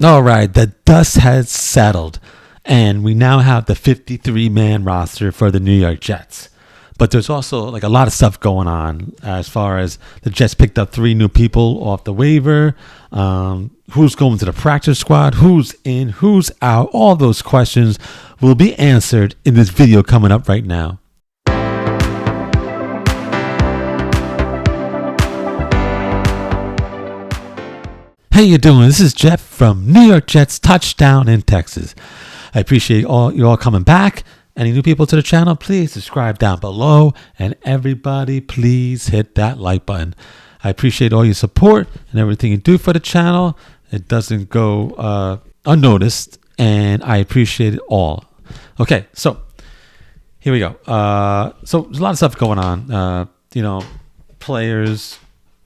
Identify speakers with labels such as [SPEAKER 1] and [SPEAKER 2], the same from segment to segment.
[SPEAKER 1] All right, the dust has settled, and we now have the 53-man roster for the New York Jets. But there's also like a lot of stuff going on as far as the Jets picked up 3 new people off the waiver. Who's going to the practice squad? Who's in? Who's out? All those questions will be answered in this video coming up right now. How you doing? This is Jeff from New York Jets Touchdown in Texas. I appreciate you all coming back. Any new people to the channel, please subscribe down below. And everybody, please hit that like button. I appreciate all your support and everything you do for the channel. It doesn't go unnoticed, and I appreciate it all. Okay, so here we go. So there's a lot of stuff going on. Players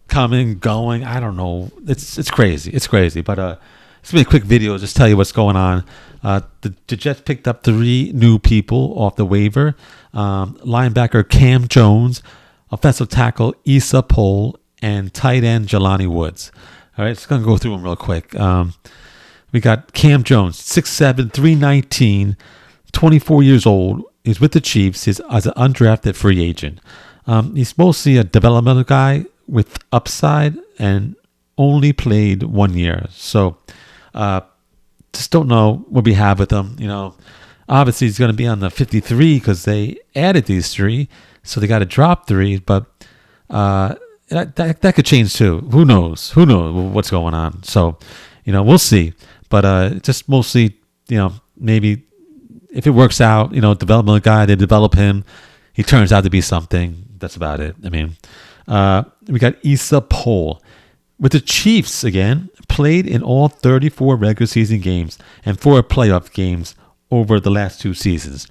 [SPEAKER 1] coming, going. I don't know. It's crazy. It's crazy. But it's gonna be a quick video. Just tell you what's going on. The Jets picked up 3 new people off the waiver. Linebacker Cam Jones, offensive tackle Issa Pohl, and tight end Jelani Woods. All right, just gonna go through them real quick. We got Cam Jones, 6'7", 319, 24 years old. He's with the Chiefs. He's as an undrafted free agent. He's mostly a developmental guy with upside and only played 1 year. So just don't know what we have with him. Obviously he's going to be on the 53 because they added these 3. So they got to drop 3. But that could change too. Who knows? Who knows what's going on? So, we'll see. But just mostly, maybe if it works out, developmental guy, they develop him. He turns out to be something. That's about it. I mean, we got Issa Pohl with the Chiefs again, played in all 34 regular season games and 4 playoff games over the last 2 seasons.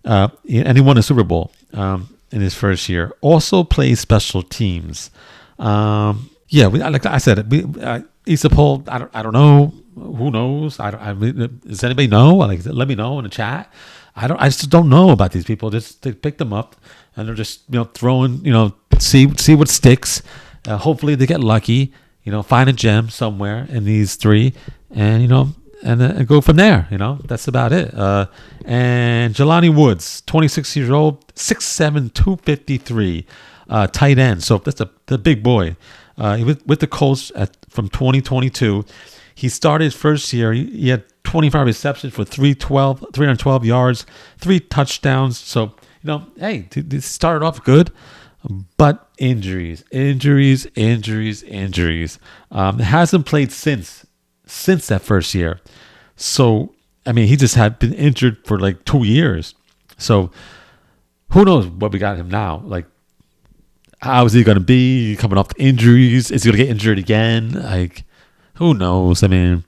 [SPEAKER 1] And he won a Super Bowl in his first year. Also plays special teams. Like I said, Issa Pohl, I don't know. Who knows? Does anybody know? Let me know in the chat. I just don't know about these people. They pick them up and they're just throwing, see what sticks. Hopefully they get lucky, find a gem somewhere in these 3 and and go from there. That's about it. And Jelani Woods, 26 years old, 6'7", 253, tight end. So that's the big boy. He was with the Colts from 2022. He started his first year. He had 25 receptions for 312 yards, 3 touchdowns. So, hey, they started off good, but injuries. Hasn't played since that first year. So, I mean, he just had been injured for like 2 years. So, who knows what we got him now? Like, how is he going to be coming off the injuries? Is he going to get injured again? Like, who knows? I mean,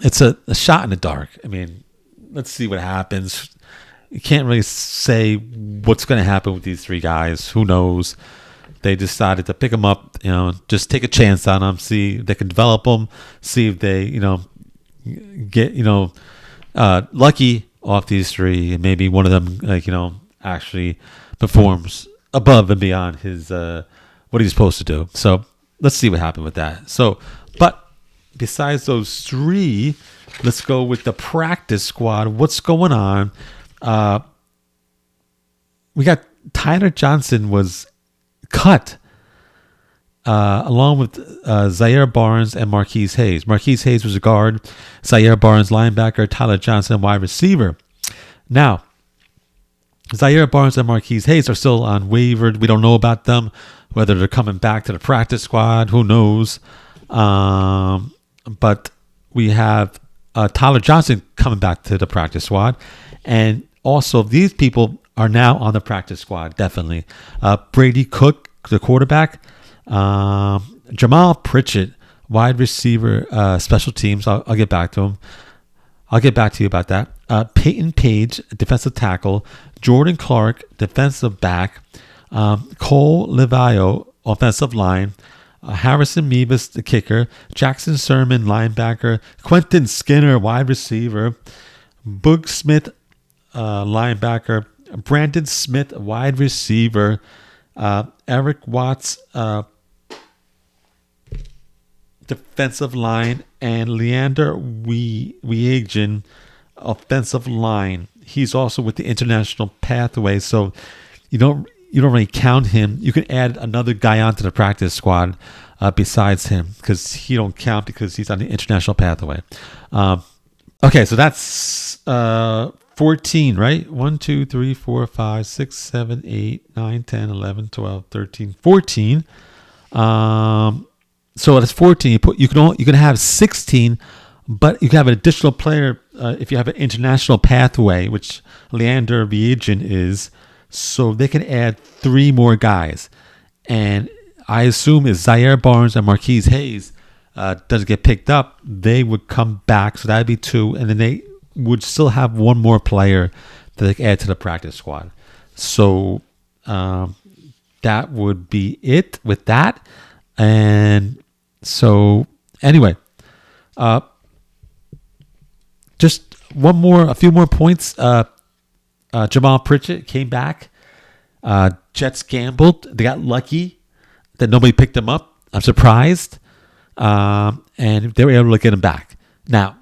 [SPEAKER 1] it's a shot in the dark. I mean, let's see what happens. You can't really say what's going to happen with these 3 guys. Who knows? They decided to pick them up, just take a chance on them, see if they can develop them, see if they, get, lucky off these 3, and maybe one of them, actually performs above and beyond his what he's supposed to do. So let's see what happened with that. So, but besides those 3, let's go with the practice squad. What's going on? We got Tyler Johnson was cut along with Zaire Barnes and Marquise Hayes. Marquise Hayes was a guard, Zaire Barnes linebacker, Tyler Johnson wide receiver. Now, Zaire Barnes and Marquise Hayes are still on waiver. We don't know about them, whether they're coming back to the practice squad. Who knows? But we have Tyler Johnson coming back to the practice squad. And also, these people are now on the practice squad, definitely. Brady Cook, the quarterback. Jamal Pritchett, wide receiver, special teams. I'll get back to him. I'll get back to you about that. Peyton Page, defensive tackle. Jordan Clark, defensive back. Cole Levayo, offensive line. Harrison Mevis, the kicker. Jackson Sermon, linebacker. Quentin Skinner, wide receiver. Boog Smith, linebacker. Brandon Smith, wide receiver. Eric Watts, defensive line, and Leander Weigin offensive line. He's also with the international pathway, so you don't really count him. You can add another guy onto the practice squad besides him because he don't count because he's on the international pathway. Okay, so that's 14, right? 1, 2, 3, 4, 5, 6, 7, 8, 9, 10, 11, 12, 13, 14. So that's 14. You can have 16, but you can have an additional player if you have an international pathway, which Leander Weigin is. So they can add 3 more guys, and I assume if Zaire Barnes and Marquise Hayes doesn't get picked up, they would come back. So that'd be 2, and then they would still have 1 more player that they can add to the practice squad. So that would be it with that. And so anyway, just a few more points. Jamal Pritchett came back. Jets gambled. They got lucky that nobody picked him up. I'm surprised. And they were able to get him back. Now,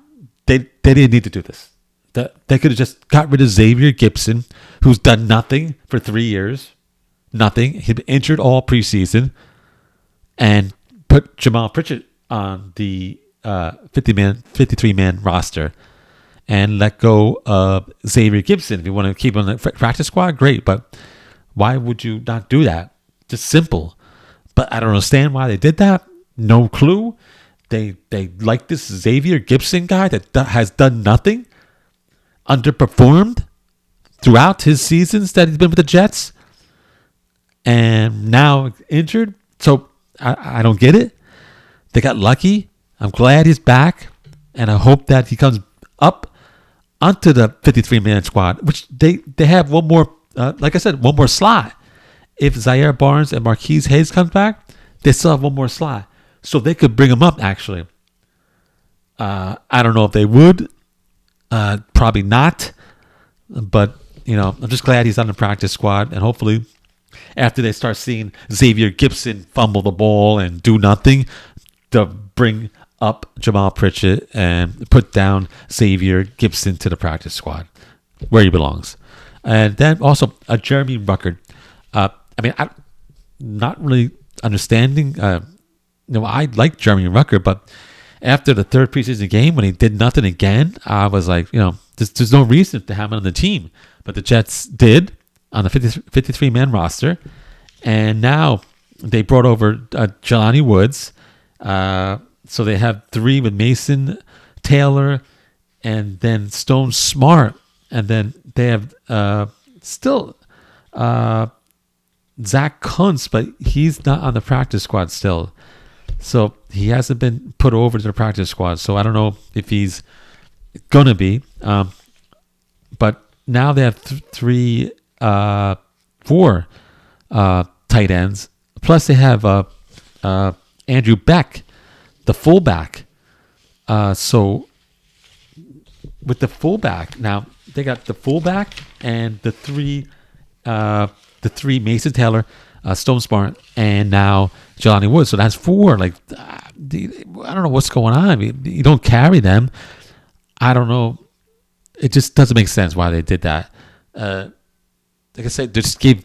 [SPEAKER 1] they didn't need to do this. They could have just got rid of Xavier Gipson, who's done nothing for 3 years. Nothing. He'd been injured all preseason. And put Jamal Pritchett on the 53-man roster and let go of Xavier Gipson. If you want to keep him on the practice squad, great. But why would you not do that? Just simple. But I don't understand why they did that. No clue. They like this Xavier Gipson guy that has done nothing, underperformed throughout his seasons that he's been with the Jets, and now injured. So I don't get it. They got lucky. I'm glad he's back, and I hope that he comes up onto the 53-man squad, which they have one more, like I said, one more slot. If Zaire Barnes and Marquise Hayes comes back, they still have one more slot. So they could bring him up, actually. I don't know if they would. Probably not. But, I'm just glad he's on the practice squad, and hopefully after they start seeing Xavier Gipson fumble the ball and do nothing, they'll bring up Jamal Pritchett and put down Xavier Gipson to the practice squad where he belongs. And then also Jeremy Ruckert. I'm not really understanding. I like Jeremy Ruckert, but after the 3rd preseason game when he did nothing again, I was like, there's no reason to have him on the team. But the Jets did on the 53-man roster. And now they brought over Jelani Woods. So they have 3 with Mason Taylor and then Stone Smart. And then they have still Zach Kuntz, but he's not on the practice squad still. So he hasn't been put over to the practice squad. So I don't know if he's going to be. But now they have 4 tight ends. Plus they have Andrew Beck, the fullback. So with the fullback, now they got the fullback and the 3 Mason Taylor, Stone Smart, and now Jelani Woods. So that's 4. I don't know what's going on. I mean, you don't carry them. I don't know. It just doesn't make sense why they did that. Like I said, they just gave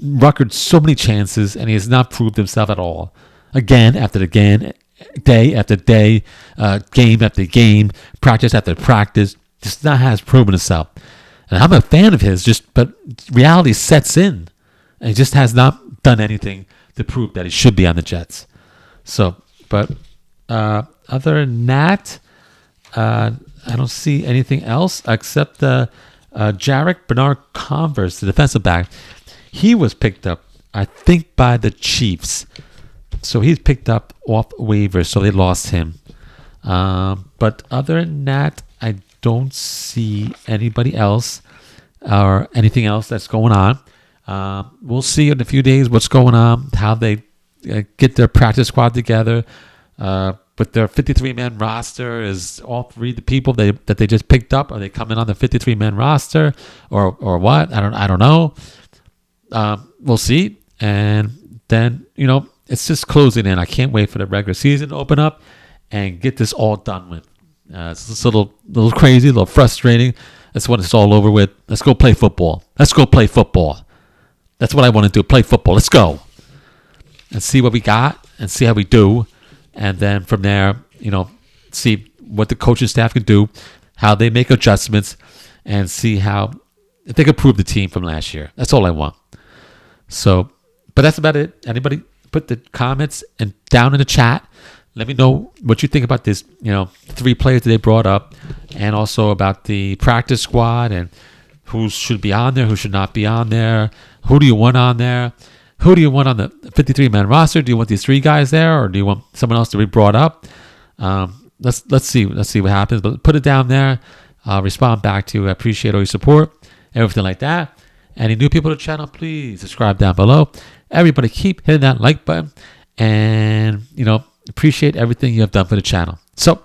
[SPEAKER 1] Ruckert so many chances, and he has not proved himself at all. Again, after again, day after day, game after game, practice after practice, just not has proven himself. And I'm a fan of his, but reality sets in, and he just has not done anything to prove that he should be on the Jets. So, but other than that, I don't see anything else except Jarek Bernard-Converse, the defensive back. He was picked up, I think, by the Chiefs. So he's picked up off waivers, so they lost him. But other than that, I don't see anybody else or anything else that's going on. We'll see in a few days what's going on, how they get their practice squad together. But their 53-man roster is all 3 the people that they just picked up. Are they coming on the 53-man roster or what? I don't know. We'll see. And then, it's just closing in. I can't wait for the regular season to open up and get this all done with. It's just a little crazy, a little frustrating. That's when it's all over with. Let's go play football. Let's go play football. That's what I want to do. Play football. Let's go. And see what we got and see how we do. And then from there, see what the coaching staff can do, how they make adjustments, and see if they can improve the team from last year. That's all I want. So, but that's about it. Anybody put the comments and down in the chat. Let me know what you think about this, 3 players that they brought up, and also about the practice squad and who should be on there, who should not be on there. Who do you want on there? Who do you want on the 53-man roster? Do you want these 3 guys there, or do you want someone else to be brought up? Let's see what happens. But put it down there. I'll respond back to you. I appreciate all your support, everything like that. Any new people to the channel, please subscribe down below. Everybody keep hitting that like button, and appreciate everything you have done for the channel. So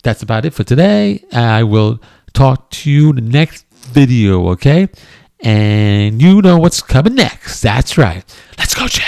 [SPEAKER 1] that's about it for today. I will talk to you in the next video, okay? And you know what's coming next. That's right. Let's go, Jets!